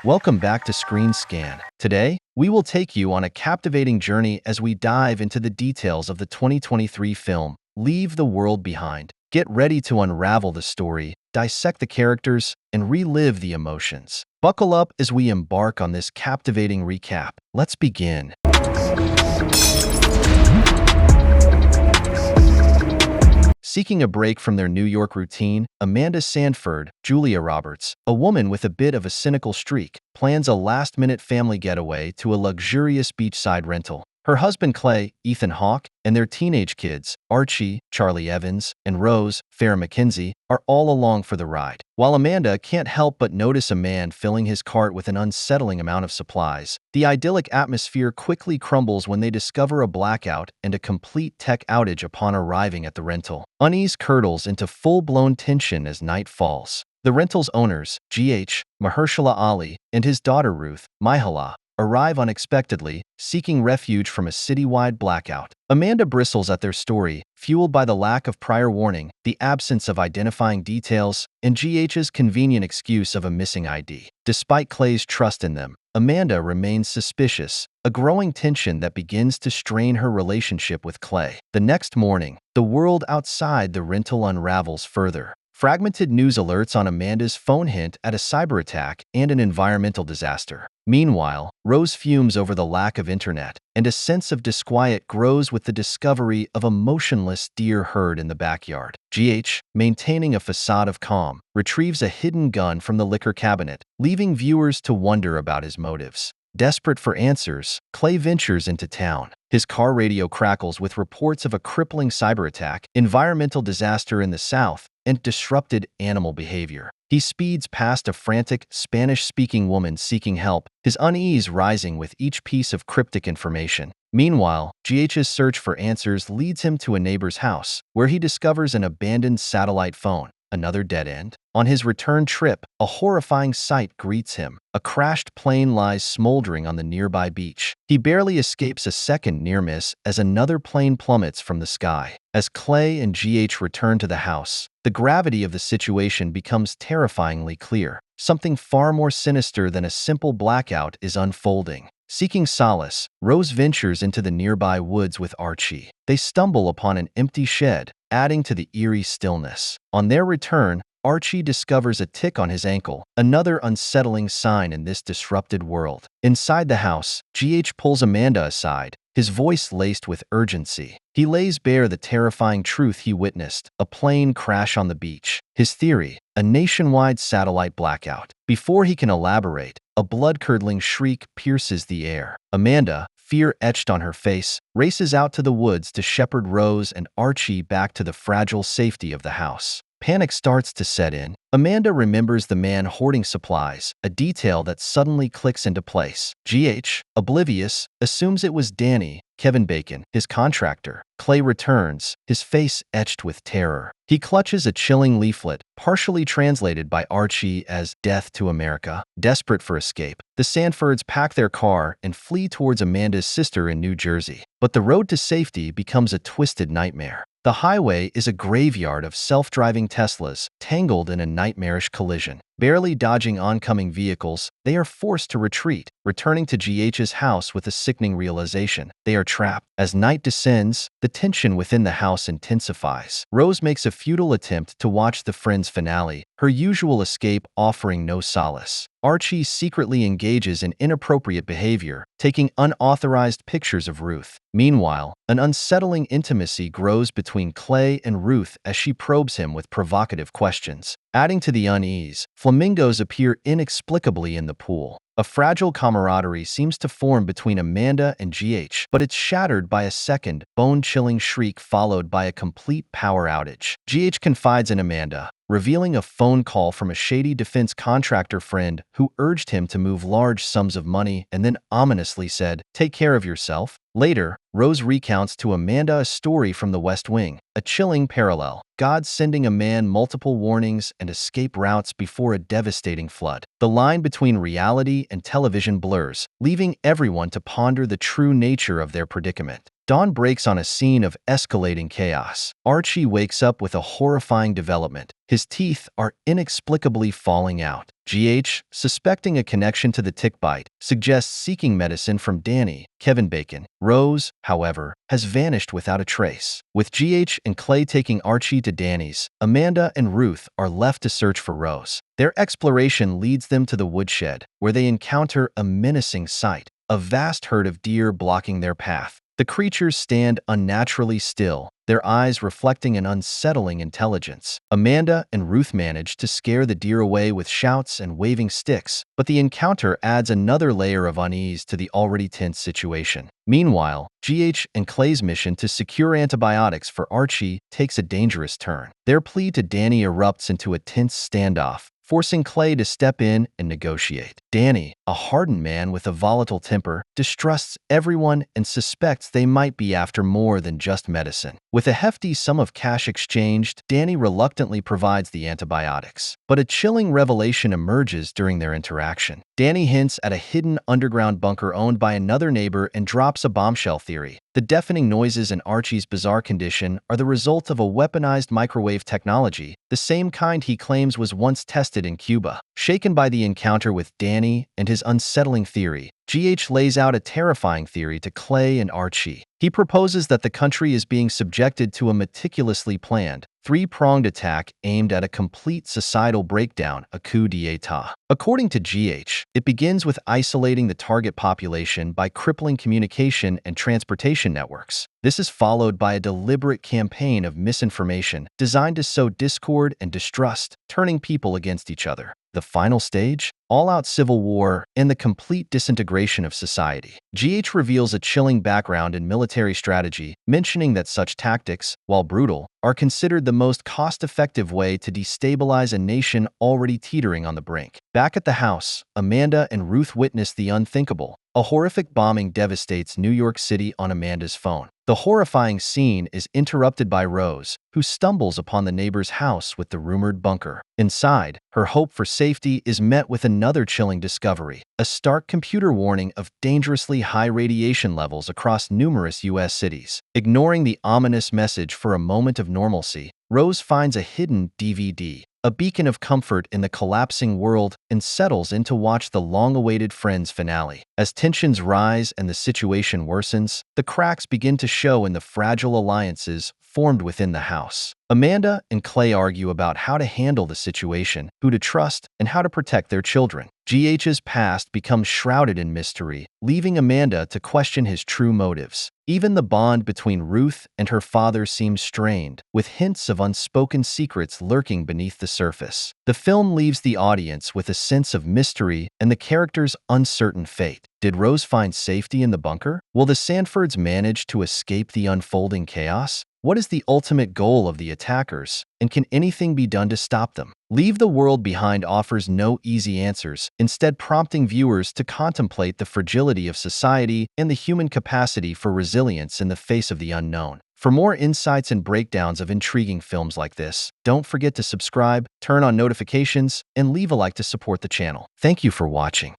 Welcome back to Screen Scan. Today, we will take you on a captivating journey as we dive into the details of the 2023 film, Leave the World Behind. Get ready to unravel the story, dissect the characters, and relive the emotions. Buckle up as we embark on this captivating recap. Let's begin. Seeking a break from their New York routine, Amanda Sandford, Julia Roberts, a woman with a bit of a cynical streak, plans a last-minute family getaway to a luxurious beachside rental. Her husband Clay, Ethan Hawke, and their teenage kids, Archie, Charlie Evans, and Rose, Farrah McKenzie, are all along for the ride. While Amanda can't help but notice a man filling his cart with an unsettling amount of supplies, the idyllic atmosphere quickly crumbles when they discover a blackout and a complete tech outage upon arriving at the rental. Unease curdles into full-blown tension as night falls. The rental's owners, G.H. Mahershala Ali, and his daughter Ruth, Myha'la, arrive unexpectedly, seeking refuge from a citywide blackout. Amanda bristles at their story, fueled by the lack of prior warning, the absence of identifying details, and GH's convenient excuse of a missing ID. Despite Clay's trust in them, Amanda remains suspicious, a growing tension that begins to strain her relationship with Clay. The next morning, the world outside the rental unravels further. Fragmented news alerts on Amanda's phone hint at a cyber attack and an environmental disaster. Meanwhile, Rose fumes over the lack of internet, and a sense of disquiet grows with the discovery of a motionless deer herd in the backyard. GH, maintaining a facade of calm, retrieves a hidden gun from the liquor cabinet, leaving viewers to wonder about his motives. Desperate for answers, Clay ventures into town. His car radio crackles with reports of a crippling cyber attack, environmental disaster in the south, and disrupted animal behavior. He speeds past a frantic, Spanish-speaking woman seeking help, his unease rising with each piece of cryptic information. Meanwhile, GH's search for answers leads him to a neighbor's house, where he discovers an abandoned satellite phone. Another dead end. On his return trip, a horrifying sight greets him. A crashed plane lies smoldering on the nearby beach. He barely escapes a second near miss as another plane plummets from the sky. As Clay and GH return to the house, the gravity of the situation becomes terrifyingly clear. Something far more sinister than a simple blackout is unfolding. Seeking solace, Rose ventures into the nearby woods with Archie. They stumble upon an empty shed, adding to the eerie stillness. On their return, Archie discovers a tick on his ankle, another unsettling sign in this disrupted world. Inside the house, GH pulls Amanda aside, his voice laced with urgency. He lays bare the terrifying truth he witnessed, a plane crash on the beach. His theory, a nationwide satellite blackout. Before he can elaborate, a blood-curdling shriek pierces the air. Amanda, fear etched on her face, races out to the woods to shepherd Rose and Archie back to the fragile safety of the house. Panic starts to set in. Amanda remembers the man hoarding supplies, a detail that suddenly clicks into place. GH, oblivious, assumes it was Dany, Kevin Bacon, his contractor. Clay returns, his face etched with terror. He clutches a chilling leaflet, partially translated by Archie as "Death to America." Desperate for escape, the Sandfords pack their car and flee towards Amanda's sister in New Jersey. But the road to safety becomes a twisted nightmare. The highway is a graveyard of self-driving Teslas, tangled in a nightmarish collision. Barely dodging oncoming vehicles, they are forced to retreat, returning to GH's house with a sickening realization. They are trapped. As night descends, the tension within the house intensifies. Rose makes a futile attempt to watch the Friends finale, her usual escape offering no solace. Archie secretly engages in inappropriate behavior, taking unauthorized pictures of Ruth. Meanwhile, an unsettling intimacy grows between Clay and Ruth as she probes him with provocative questions. Adding to the unease, flamingos appear inexplicably in the pool. A fragile camaraderie seems to form between Amanda and GH, but it's shattered by a second, bone-chilling shriek followed by a complete power outage. GH confides in Amanda, revealing a phone call from a shady defense contractor friend who urged him to move large sums of money and then ominously said, "Take care of yourself." Later, Rose recounts to Amanda a story from the West Wing, a chilling parallel. God sending a man multiple warnings and escape routes before a devastating flood. The line between reality and television blurs, leaving everyone to ponder the true nature of their predicament. Dawn breaks on a scene of escalating chaos. Archie wakes up with a horrifying development. His teeth are inexplicably falling out. GH, suspecting a connection to the tick bite, suggests seeking medicine from Dany, Kevin Bacon. Rose, however, has vanished without a trace. With GH and Clay taking Archie to Dany's, Amanda and Ruth are left to search for Rose. Their exploration leads them to the woodshed, where they encounter a menacing sight, a vast herd of deer blocking their path. The creatures stand unnaturally still, their eyes reflecting an unsettling intelligence. Amanda and Ruth manage to scare the deer away with shouts and waving sticks, but the encounter adds another layer of unease to the already tense situation. Meanwhile, GH and Clay's mission to secure antibiotics for Archie takes a dangerous turn. Their plea to Dany erupts into a tense standoff, forcing Clay to step in and negotiate. Dany, a hardened man with a volatile temper, distrusts everyone and suspects they might be after more than just medicine. With a hefty sum of cash exchanged, Dany reluctantly provides the antibiotics. But a chilling revelation emerges during their interaction. Dany hints at a hidden underground bunker owned by another neighbor and drops a bombshell theory. The deafening noises in Archie's bizarre condition are the result of a weaponized microwave technology, the same kind he claims was once tested in Cuba. Shaken by the encounter with Dany and his unsettling theory, GH lays out a terrifying theory to Clay and Archie. He proposes that the country is being subjected to a meticulously planned, three-pronged attack aimed at a complete societal breakdown, a coup d'etat. According to GH, it begins with isolating the target population by crippling communication and transportation networks. This is followed by a deliberate campaign of misinformation designed to sow discord and distrust, turning people against each other. The final stage? All-out civil war and the complete disintegration of society. GH reveals a chilling background in military strategy, mentioning that such tactics, while brutal, are considered the most cost-effective way to destabilize a nation already teetering on the brink. Back at the house, Amanda and Ruth witness the unthinkable. A horrific bombing devastates New York City on Amanda's phone. The horrifying scene is interrupted by Rose, who stumbles upon the neighbor's house with the rumored bunker. Inside, her hope for safety is met with another chilling discovery, a stark computer warning of dangerously high radiation levels across numerous U.S. cities. Ignoring the ominous message for a moment of normalcy, Rose finds a hidden DVD, a beacon of comfort in the collapsing world, and settles in to watch the long-awaited Friends finale. As tensions rise and the situation worsens, the cracks begin to show in the fragile alliances formed within the house. Amanda and Clay argue about how to handle the situation, who to trust, and how to protect their children. GH's past becomes shrouded in mystery, leaving Amanda to question his true motives. Even the bond between Ruth and her father seems strained, with hints of unspoken secrets lurking beneath the surface. The film leaves the audience with a sense of mystery and the characters' uncertain fate. Did Rose find safety in the bunker? Will the Sanfords manage to escape the unfolding chaos? What is the ultimate goal of the attackers, and can anything be done to stop them? Leave the World Behind offers no easy answers, instead prompting viewers to contemplate the fragility of society and the human capacity for resilience in the face of the unknown. For more insights and breakdowns of intriguing films like this, don't forget to subscribe, turn on notifications, and leave a like to support the channel. Thank you for watching.